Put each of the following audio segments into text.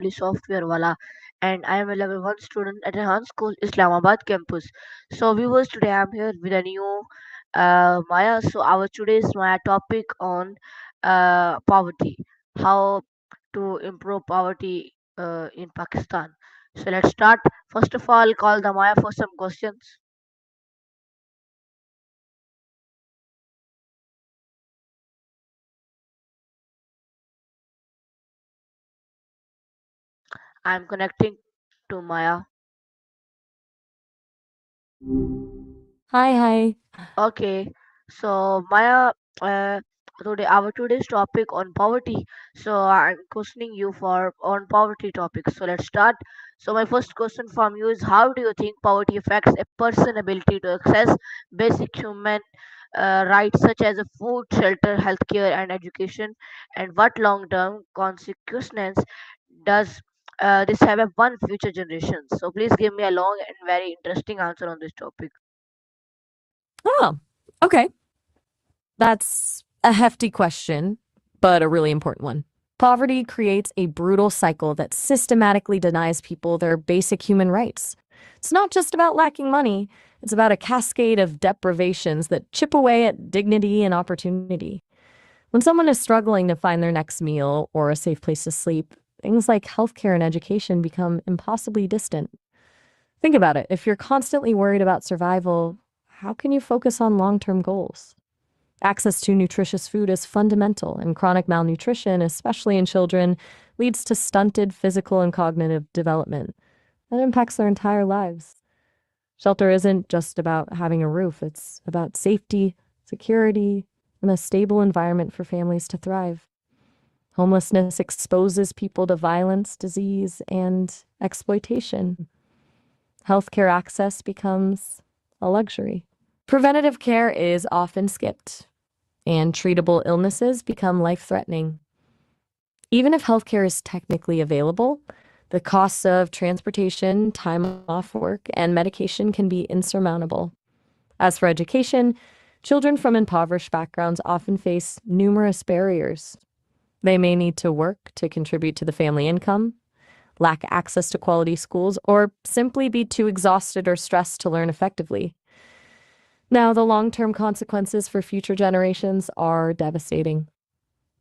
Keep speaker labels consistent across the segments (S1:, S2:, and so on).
S1: Software Wala, and I am a level 1 student at Rehan School, Islamabad campus. So, viewers, today I am here with a new Maya. So, our today's Maya topic on poverty, how to improve poverty in Pakistan. So, let's start. First of all, call the Maya for some questions. I am connecting to Maya.
S2: Hi, hi.
S1: Okay, so Maya, uh, our today's topic on poverty. So I'm questioning you for on poverty topic. So let's start. So my first question from you is: how do you think poverty affects a person's ability to access basic human rights such as a food, shelter, healthcare, and education? And what long-term consequences does this have upon future generations? So please give me a long and very interesting answer on this topic.
S2: Oh, okay. That's a hefty question, but a really important one. Poverty creates a brutal cycle that systematically denies people their basic human rights. It's not just about lacking money, it's about a cascade of deprivations that chip away at dignity and opportunity. When someone is struggling to find their next meal or a safe place to sleep, things like healthcare and education become impossibly distant. Think about it. If you're constantly worried about survival, how can you focus on long term goals? Access to nutritious food is fundamental, and chronic malnutrition, especially in children, leads to stunted physical and cognitive development. That impacts their entire lives. Shelter isn't just about having a roof, it's about safety, security, and a stable environment for families to thrive. Homelessness exposes people to violence, disease, and exploitation. Healthcare access becomes a luxury. Preventative care is often skipped, and treatable illnesses become life threatening. Even if healthcare is technically available, the costs of transportation, time off work, and medication can be insurmountable. As for education, children from impoverished backgrounds often face numerous barriers. They may need to work to contribute to the family income, lack access to quality schools, or simply be too exhausted or stressed to learn effectively. Now, the long term consequences for future generations are devastating.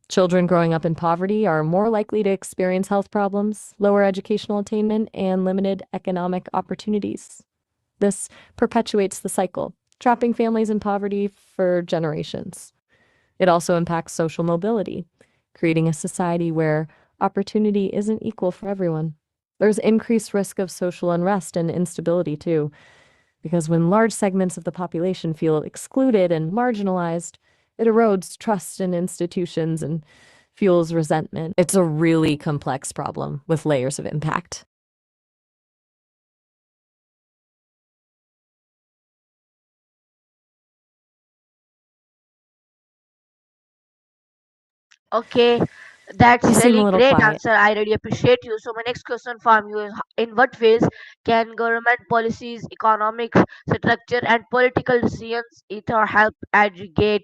S2: Children growing up in poverty are more likely to experience health problems, lower educational attainment, and limited economic opportunities. This perpetuates the cycle, trapping families in poverty for generations. It also impacts social mobility, creating a society where opportunity isn't equal for everyone. There's increased risk of social unrest and instability, too, because when large segments of the population feel excluded and marginalized, it erodes trust in institutions and fuels resentment. It's a really complex problem with layers of impact.
S1: Okay, that's
S2: You seem a
S1: really
S2: little
S1: great
S2: quiet.
S1: answer. I really appreciate you. So my next question from you is: in what ways can government policies, economic structure, and political decisions either help aggregate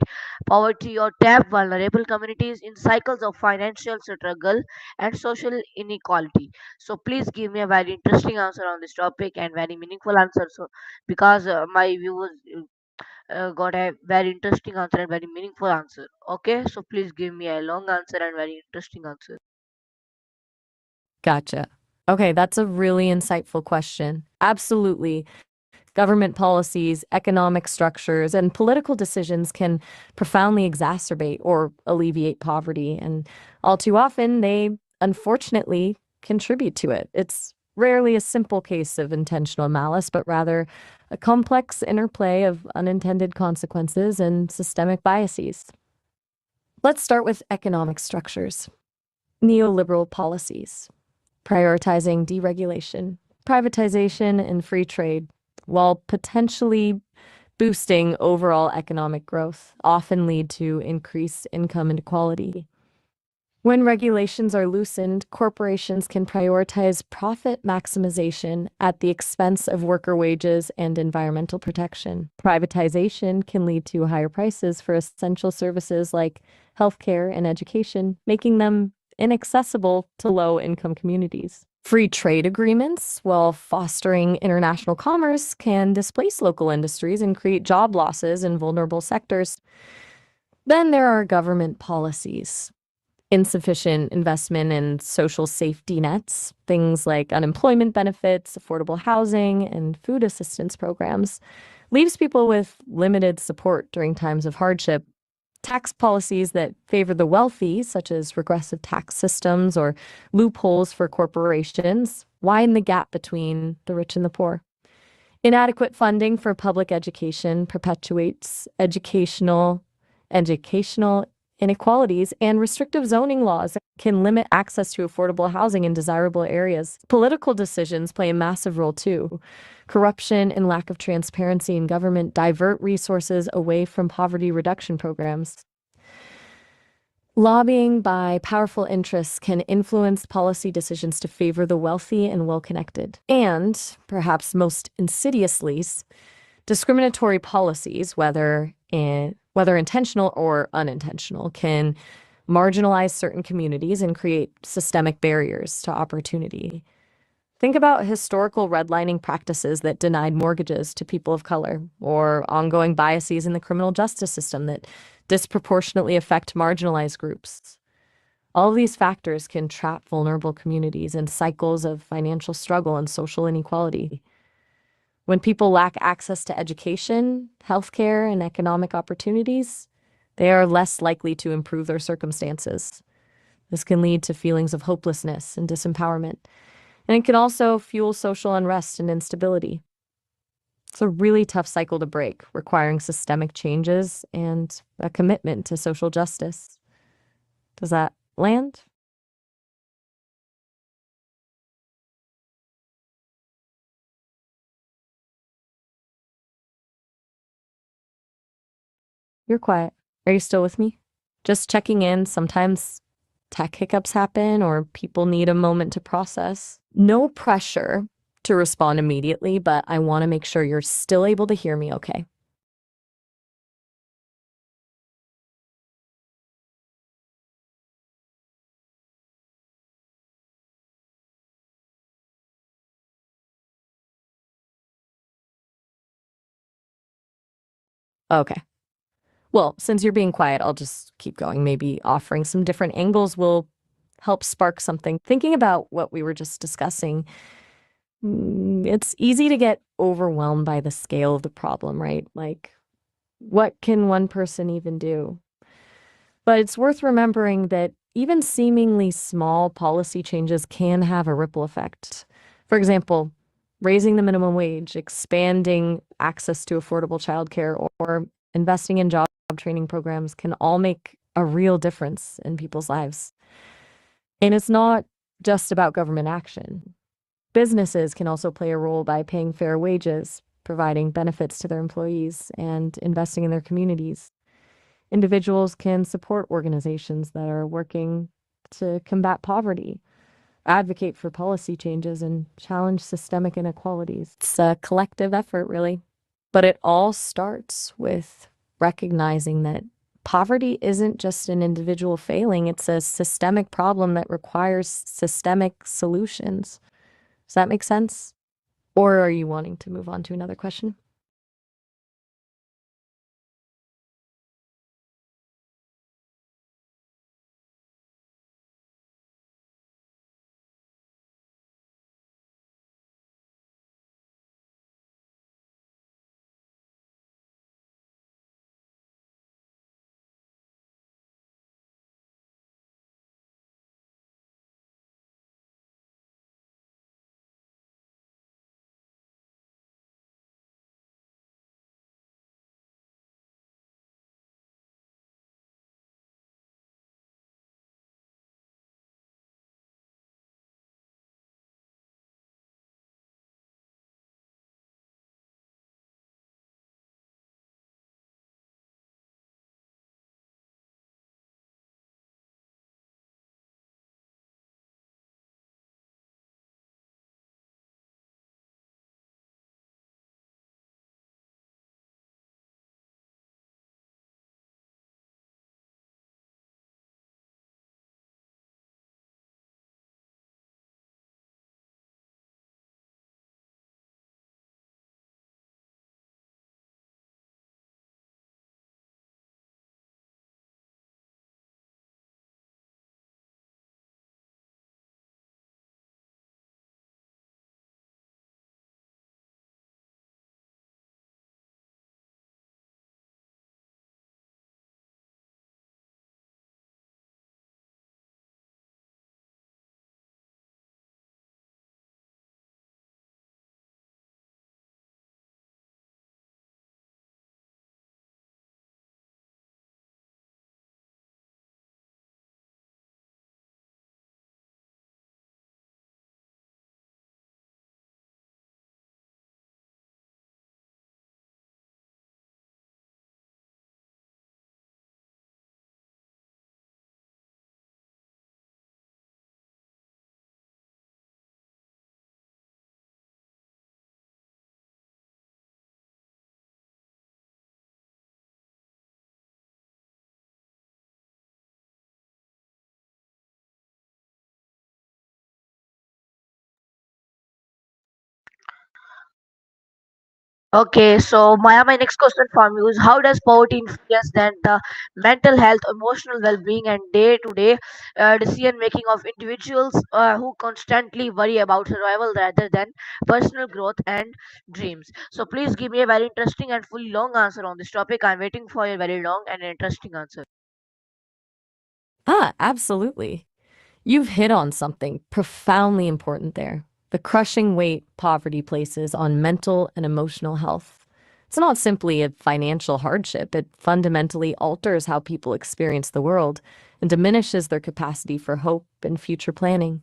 S1: poverty or tap vulnerable communities in cycles of financial struggle and social inequality? So please give me a very interesting answer on this topic and very meaningful answer. So because my viewers got a very interesting answer and very meaningful answer. Okay, so please give me a long answer and very interesting answer.
S2: Gotcha. Okay, that's a really insightful question. Absolutely. Government policies, economic structures, and political decisions can profoundly exacerbate or alleviate poverty. And all too often, they unfortunately contribute to it. It's rarely a simple case of intentional malice, but rather a complex interplay of unintended consequences and systemic biases. Let's start with economic structures. Neoliberal policies, prioritizing deregulation, privatization, and free trade, while potentially boosting overall economic growth, often lead to increased income inequality. When regulations are loosened, corporations can prioritize profit maximization at the expense of worker wages and environmental protection. Privatization can lead to higher prices for essential services like healthcare and education, making them inaccessible to low income communities. Free trade agreements, while fostering international commerce, can displace local industries and create job losses in vulnerable sectors. Then there are government policies. Insufficient investment in social safety nets, things like unemployment benefits, affordable housing, and food assistance programs, leaves people with limited support during times of hardship. Tax policies that favor the wealthy, such as regressive tax systems or loopholes for corporations, widen the gap between the rich and the poor. Inadequate funding for public education perpetuates educational inequalities, and restrictive zoning laws can limit access to affordable housing in desirable areas. Political decisions play a massive role too. Corruption and lack of transparency in government divert resources away from poverty reduction programs. Lobbying by powerful interests can influence policy decisions to favor the wealthy and well-connected. And, perhaps most insidiously, discriminatory policies, whether intentional or unintentional, can marginalize certain communities and create systemic barriers to opportunity. Think about historical redlining practices that denied mortgages to people of color, or ongoing biases in the criminal justice system that disproportionately affect marginalized groups. All of these factors can trap vulnerable communities in cycles of financial struggle and social inequality. When people lack access to education, healthcare, and economic opportunities, they are less likely to improve their circumstances. This can lead to feelings of hopelessness and disempowerment, and it can also fuel social unrest and instability. It's a really tough cycle to break, requiring systemic changes and a commitment to social justice. Does that land? You're quiet. Are you still with me? Just checking in. Sometimes tech hiccups happen or people need a moment to process. No pressure to respond immediately, but I want to make sure you're still able to hear me okay. Okay. Well, since you're being quiet, I'll just keep going. Maybe offering some different angles will help spark something. Thinking about what we were just discussing, it's easy to get overwhelmed by the scale of the problem, right? Like, what can one person even do? But it's worth remembering that even seemingly small policy changes can have a ripple effect. For example, raising the minimum wage, expanding access to affordable childcare, or investing in job training programs can all make a real difference in people's lives. And it's not just about government action. Businesses can also play a role by paying fair wages, providing benefits to their employees, and investing in their communities. Individuals can support organizations that are working to combat poverty, advocate for policy changes, and challenge systemic inequalities. It's a collective effort, really. But it all starts with recognizing that poverty isn't just an individual failing, it's a systemic problem that requires systemic solutions. Does that make sense? Or are you wanting to move on to another question?
S1: Okay, so Maya, my next question from you is how does poverty influence then the mental health, emotional well-being, and day-to-day decision making of individuals who constantly worry about survival rather than personal growth and dreams? So please give me a very interesting and fully long answer on this topic. I'm waiting for a very long and interesting answer.
S2: Absolutely. You've hit on something profoundly important there. The crushing weight poverty places on mental and emotional health. It's not simply a financial hardship, it fundamentally alters how people experience the world and diminishes their capacity for hope and future planning.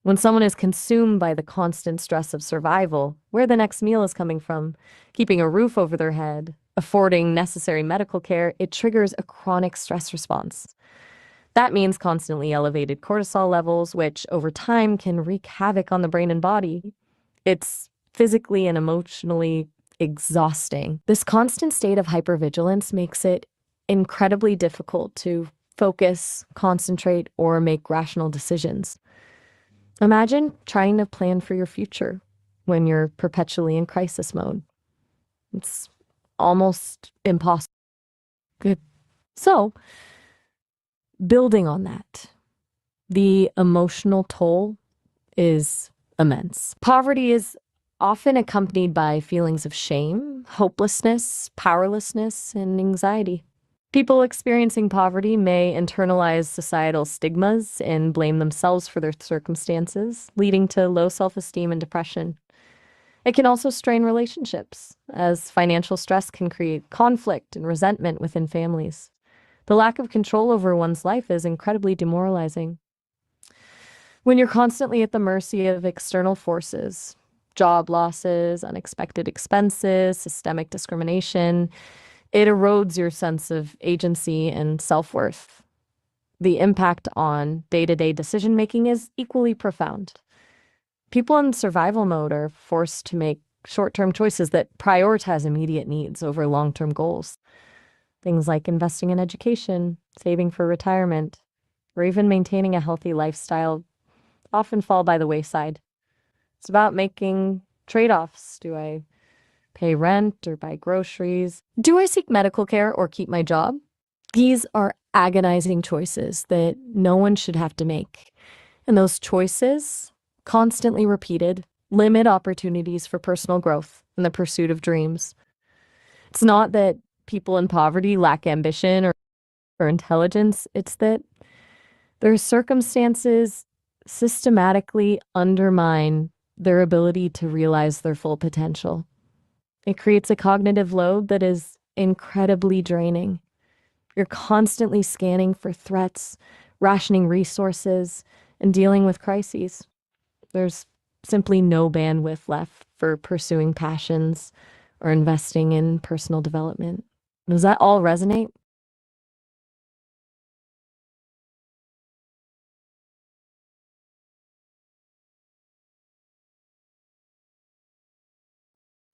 S2: When someone is consumed by the constant stress of survival, where the next meal is coming from, keeping a roof over their head, affording necessary medical care, it triggers a chronic stress response. That means constantly elevated cortisol levels, which over time can wreak havoc on the brain and body. It's physically and emotionally exhausting. This constant state of hypervigilance makes it incredibly difficult to focus, concentrate, or make rational decisions. Imagine trying to plan for your future when you're perpetually in crisis mode. It's almost impossible. Good. So, building on that, the emotional toll is immense. Poverty is often accompanied by feelings of shame, hopelessness, powerlessness, and anxiety. People experiencing poverty may internalize societal stigmas and blame themselves for their circumstances, leading to low self esteem and depression. It can also strain relationships, as financial stress can create conflict and resentment within families. The lack of control over one's life is incredibly demoralizing. When you're constantly at the mercy of external forces, job losses, unexpected expenses, systemic discrimination, it erodes your sense of agency and self worth. The impact on day to day decision making is equally profound. People in survival mode are forced to make short term choices that prioritize immediate needs over long term goals. Things like investing in education, saving for retirement, or even maintaining a healthy lifestyle often fall by the wayside. It's about making trade offs. Do I pay rent or buy groceries? Do I seek medical care or keep my job? These are agonizing choices that no one should have to make. And those choices, constantly repeated, limit opportunities for personal growth and the pursuit of dreams. It's not that people in poverty lack ambition or intelligence, it's that their circumstances systematically undermine their ability to realize their full potential. It creates a cognitive load that is incredibly draining. You're constantly scanning for threats, rationing resources, and dealing with crises. There's simply no bandwidth left for pursuing passions or investing in personal development. Does that all resonate?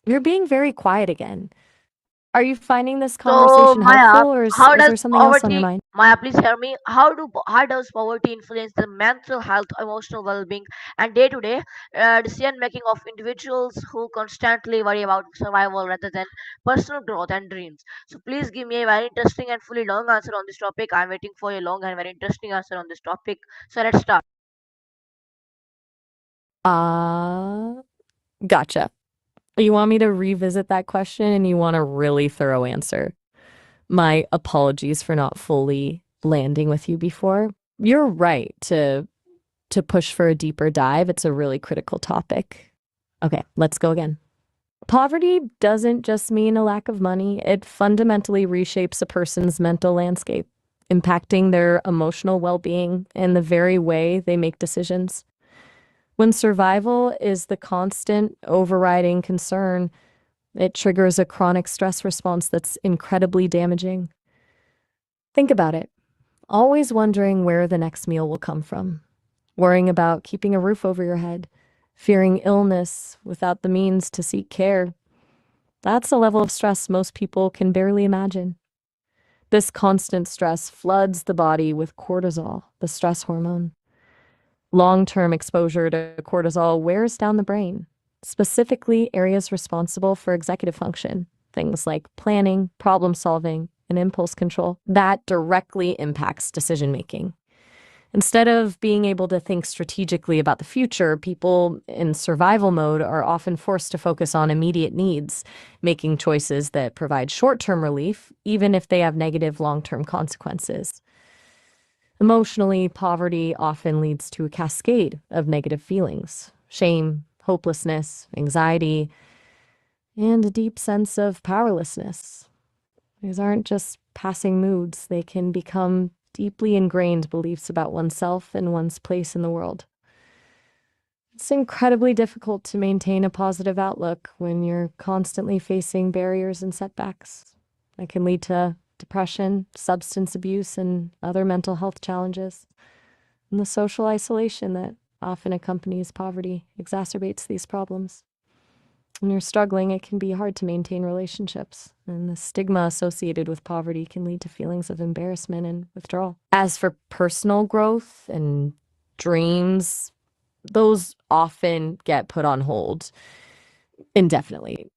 S2: You're being very quiet again. Are you finding this
S1: So
S2: conversation
S1: Maya,
S2: helpful, or
S1: how
S2: is
S1: does
S2: there something else on your
S1: poverty,
S2: mind?
S1: Maya, please hear me. How does poverty influence the mental health, emotional well-being, and day-to-day decision making of individuals who constantly worry about survival rather than personal growth and dreams? So please give me a very interesting and fully long answer on this topic. I'm waiting for a long and very interesting answer on this topic. So let's start.
S2: Uh, gotcha. You want me to revisit that question and you want a really thorough answer. My apologies for not fully landing with you before. You're right to push for a deeper dive. It's a really critical topic. Okay, let's go again. Poverty doesn't just mean a lack of money, it fundamentally reshapes a person's mental landscape, impacting their emotional well being and the very way they make decisions. When survival is the constant overriding concern, it triggers a chronic stress response that's incredibly damaging. Think about it. Always wondering where the next meal will come from, worrying about keeping a roof over your head, fearing illness without the means to seek care. That's a level of stress most people can barely imagine. This constant stress floods the body with cortisol, the stress hormone. Long term exposure to cortisol wears down the brain, specifically areas responsible for executive function, things like planning, problem solving, and impulse control. That directly impacts decision making. Instead of being able to think strategically about the future, people in survival mode are often forced to focus on immediate needs, making choices that provide short-term relief, even if they have negative long-term consequences. Emotionally, poverty often leads to a cascade of negative feelings: shame, hopelessness, anxiety, and a deep sense of powerlessness. These aren't just passing moods, they can become deeply ingrained beliefs about oneself and one's place in the world. It's incredibly difficult to maintain a positive outlook when you're constantly facing barriers and setbacks. It can lead to depression, substance abuse, and other mental health challenges. And the social isolation that often accompanies poverty exacerbates these problems. When you're struggling, it can be hard to maintain relationships, and the stigma associated with poverty can lead to feelings of embarrassment and withdrawal. As for personal growth and dreams, those often get put on hold indefinitely.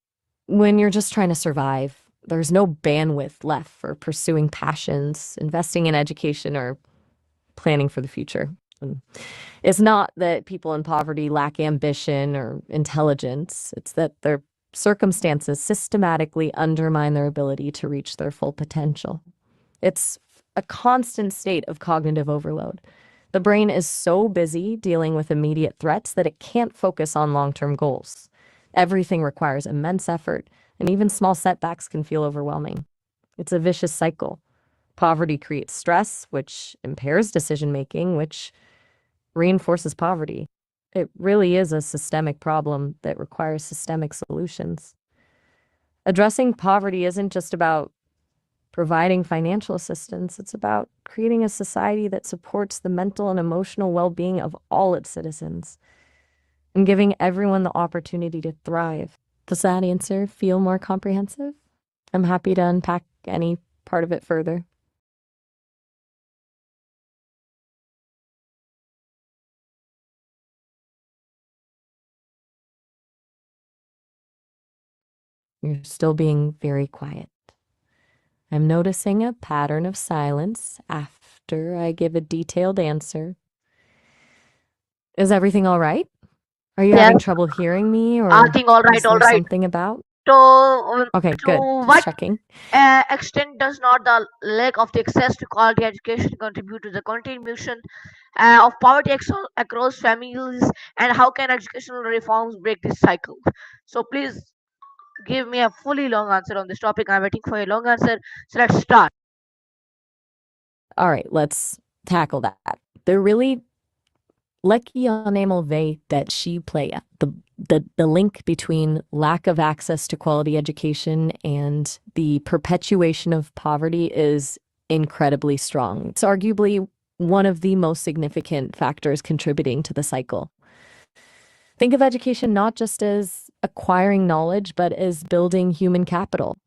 S2: When you're just trying to survive, there's no bandwidth left for pursuing passions, investing in education, or planning for the future. And it's not that people in poverty lack ambition or intelligence, it's that their circumstances systematically undermine their ability to reach their full potential. It's a constant state of cognitive overload. The brain is so busy dealing with immediate threats that it can't focus on long-term goals. Everything requires immense effort, and even small setbacks can feel overwhelming. It's a vicious cycle. Poverty creates stress, which impairs decision making, which reinforces poverty. It really is a systemic problem that requires systemic solutions. Addressing poverty isn't just about providing financial assistance, it's about creating a society that supports the mental and emotional well being of all its citizens and giving everyone the opportunity to thrive. Does that answer feel more comprehensive? I'm happy to unpack any part of it further. You're still being very quiet. I'm noticing a pattern of silence after I give a detailed answer. Is everything all right? Are you
S1: Yes,
S2: having trouble hearing me,
S1: I
S2: or
S1: think all right,
S2: is
S1: all
S2: there
S1: right.
S2: something about?
S1: So,
S2: Okay,
S1: to
S2: good. Just
S1: what
S2: checking.
S1: extent does not the lack of the access to quality education contribute to the continuation of poverty across families, and how can educational reforms break this cycle? So, please give me a fully long answer on this topic. I'm waiting for a long answer. So, let's start.
S2: All right, let's tackle that. The really lekkianemo ve that she play the link between lack of access to quality education and the perpetuation of poverty is incredibly strong. It's arguably one of the most significant factors contributing to the cycle. Think of education not just as acquiring knowledge, but as building human capital.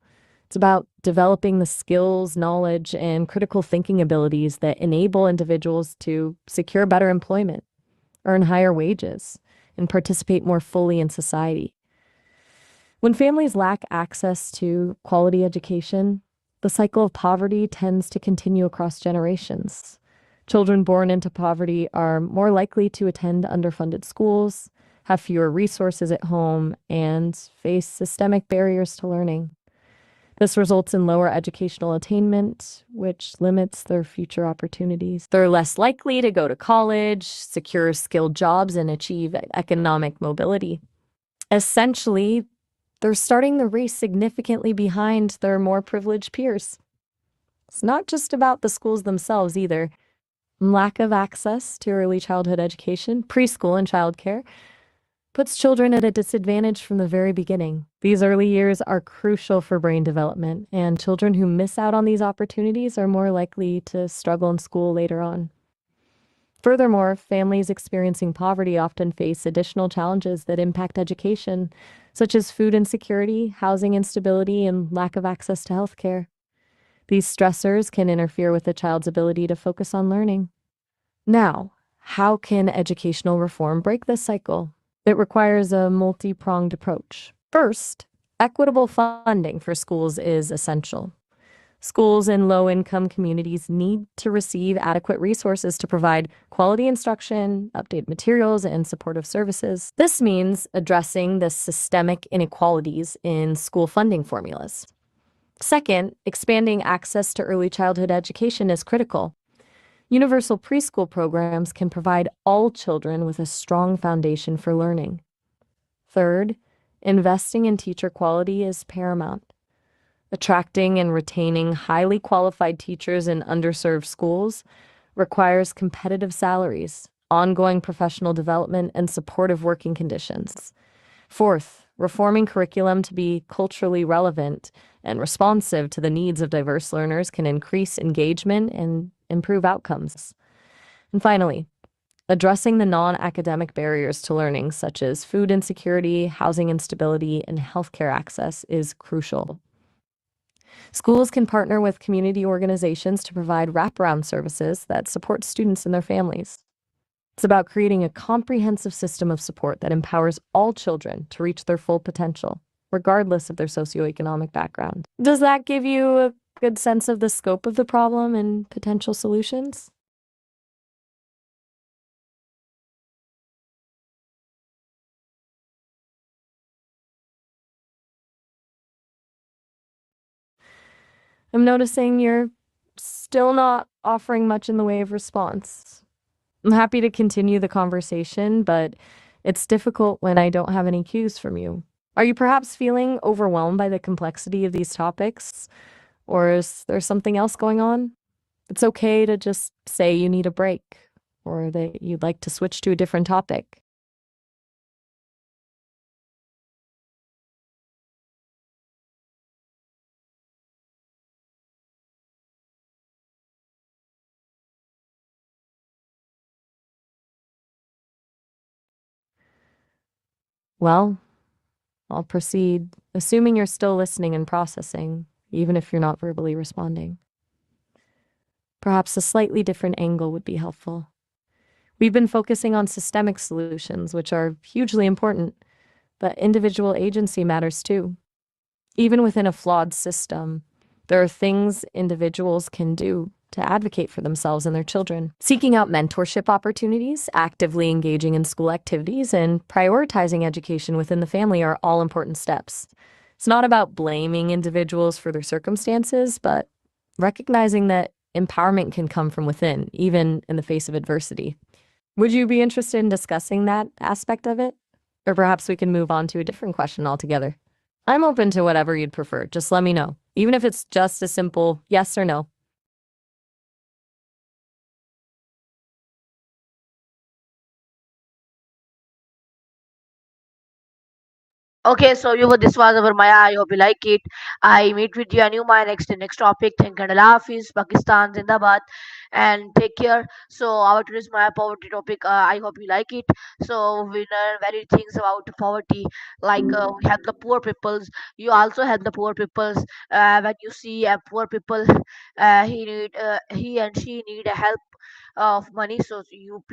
S2: It's about developing the skills, knowledge, and critical thinking abilities that enable individuals to secure better employment, earn higher wages, and participate more fully in society. When families lack access to quality education, the cycle of poverty tends to continue across generations. Children born into poverty are more likely to attend underfunded schools, have fewer resources at home, and face systemic barriers to learning. This results in lower educational attainment, which limits their future opportunities. They're less likely to go to college, secure skilled jobs, and achieve economic mobility. Essentially, they're starting the race significantly behind their more privileged peers. It's not just about the schools themselves either. Lack of access to early childhood education, preschool, and childcare puts children at a disadvantage from the very beginning. These early years are crucial for brain development, and children who miss out on these opportunities are more likely to struggle in school later on. Furthermore, families experiencing poverty often face additional challenges that impact education, such as food insecurity, housing instability, and lack of access to healthcare. These stressors can interfere with a child's ability to focus on learning. Now, how can educational reform break this cycle? It requires a multi pronged approach. First, equitable funding for schools is essential. Schools in low income communities need to receive adequate resources to provide quality instruction, updated materials, and supportive services. This means addressing the systemic inequalities in school funding formulas. Second, expanding access to early childhood education is critical. Universal preschool programs can provide all children with a strong foundation for learning. Third, investing in teacher quality is paramount. Attracting and retaining highly qualified teachers in underserved schools requires competitive salaries, ongoing professional development, and supportive working conditions. Fourth, reforming curriculum to be culturally relevant and responsive to the needs of diverse learners can increase engagement and improve outcomes. And finally, addressing the non academic barriers to learning, such as food insecurity, housing instability, and healthcare access, is crucial. Schools can partner with community organizations to provide wraparound services that support students and their families. It's about creating a comprehensive system of support that empowers all children to reach their full potential, regardless of their socioeconomic background. Does that give you a good sense of the scope of the problem and potential solutions? I'm noticing you're still not offering much in the way of response. I'm happy to continue the conversation, but it's difficult when I don't have any cues from you. Are you perhaps feeling overwhelmed by the complexity of these topics? Or is there something else going on? It's okay to just say you need a break or that you'd like to switch to a different topic. Well, I'll proceed, assuming you're still listening and processing, even if you're not verbally responding. Perhaps a slightly different angle would be helpful. We've been focusing on systemic solutions, which are hugely important, but individual agency matters too. Even within a flawed system, there are things individuals can do to advocate for themselves and their children. Seeking out mentorship opportunities, actively engaging in school activities, and prioritizing education within the family are all important steps. It's not about blaming individuals for their circumstances, but recognizing that empowerment can come from within, even in the face of adversity. Would you be interested in discussing that aspect of it? Or perhaps we can move on to a different question altogether. I'm open to whatever you'd prefer. Just let me know, even if it's just a simple yes or no.
S1: Okay, so you this was our Maya. I hope you like it. I meet with you and you my next topic. Thank and Allah Hafiz, Pakistan, Zindabad, and take care. So our today's Maya poverty topic. I hope you like it. So we learn very things about poverty, like we help the poor peoples. You also help the poor peoples. When you see a poor people, he and she need a help of money. So you